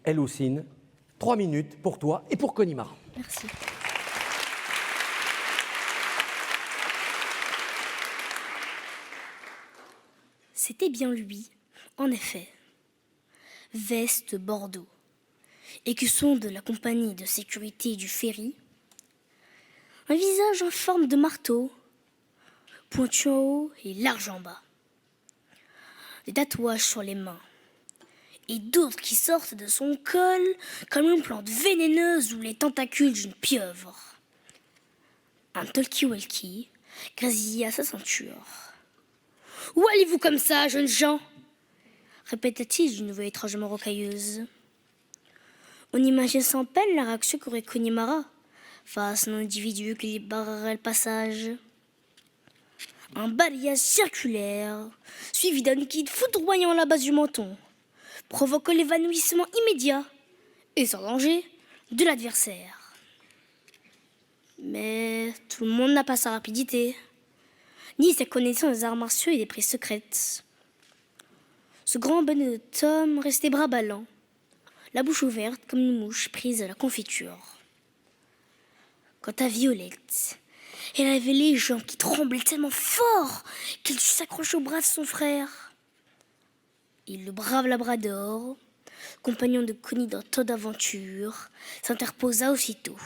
Elhoucine, 3 minutes pour toi et pour Connemara. Merci. C'était bien lui, en effet. Veste bordeaux, écusson de la compagnie de sécurité du ferry, un visage en forme de marteau, pointu en haut et large en bas, des tatouages sur les mains, et d'autres qui sortent de son col comme une plante vénéneuse ou les tentacules d'une pieuvre. Un talkie-walkie grésilla à sa ceinture. « Où allez-vous comme ça, jeunes gens ?» répéta-t-il d'une voix étrangement rocailleuse. On imagine sans peine la réaction qu'aurait Connemara face à un individu qui lui barrerait le passage. Un balayage circulaire, suivi d'un liquide foudroyant à la base du menton, provoque l'évanouissement immédiat et sans danger de l'adversaire. Mais tout le monde n'a pas sa rapidité, ni sa connaissance des arts martiaux et des prises secrètes. Ce grand bonnet de Tom restait bras ballants, la bouche ouverte comme une mouche prise à la confiture. Quant à Violette, elle avait les jambes qui tremblaient tellement fort qu'elle s'accroche au bras de son frère. Et le brave Labrador, compagnon de Connie dans tant d'aventures, s'interposa aussitôt.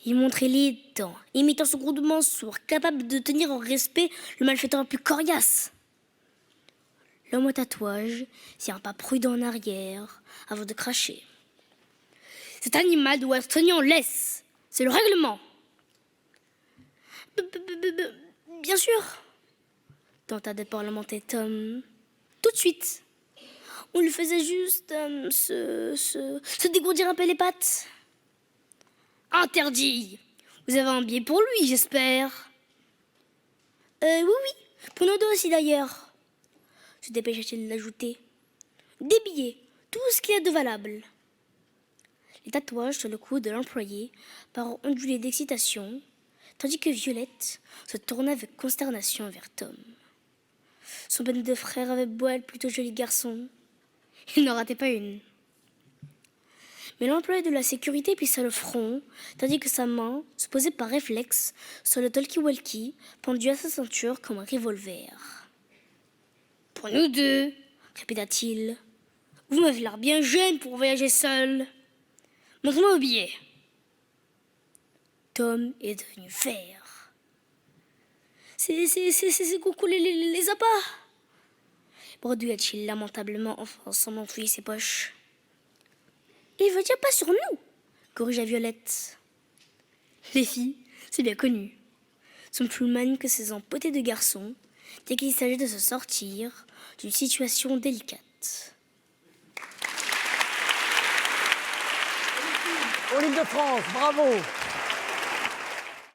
Il montrait les dents, imitant son grondement sourd, capable de tenir en respect le malfaiteur le plus coriace. L'homme au tatouage fit un pas prudent en arrière avant de cracher. « Cet animal doit être tenu en laisse. C'est le règlement. » Bien sûr, tenta de parlementer Tom. Tout de suite. On lui faisait juste se dégourdir un peu les pattes. Interdit. Vous avez un billet pour lui, j'espère. Oui, pour nous deux aussi d'ailleurs. Se dépêcha-t-il d'ajouter. Des billets, tout ce qu'il y a de valable. Les tatouages sur le cou de l'employé parurent onduler d'excitation, tandis que Violette se tourna avec consternation vers Tom. Son bonnet de frère avait beau être plutôt joli garçon, il n'en ratait pas une. Mais l'employé de la sécurité plissa le front, tandis que sa main se posait par réflexe sur le talkie-walkie pendu à sa ceinture comme un revolver. « Pour nous deux, répéta-t-il. Vous m'avez l'air bien jeune pour voyager seul. Montre-moi vos billets. » Tom est devenu vert. C'est coucou les appâts, bredouilla-t-il lamentablement en s'en enfouiller ses poches. Il veut dire pas sur nous, corrigea Violette. Les filles, c'est bien connu, sont plus manies que ces empotés de garçons dès qu'il s'agit de se sortir d'une situation délicate. Olympe de France, bravo!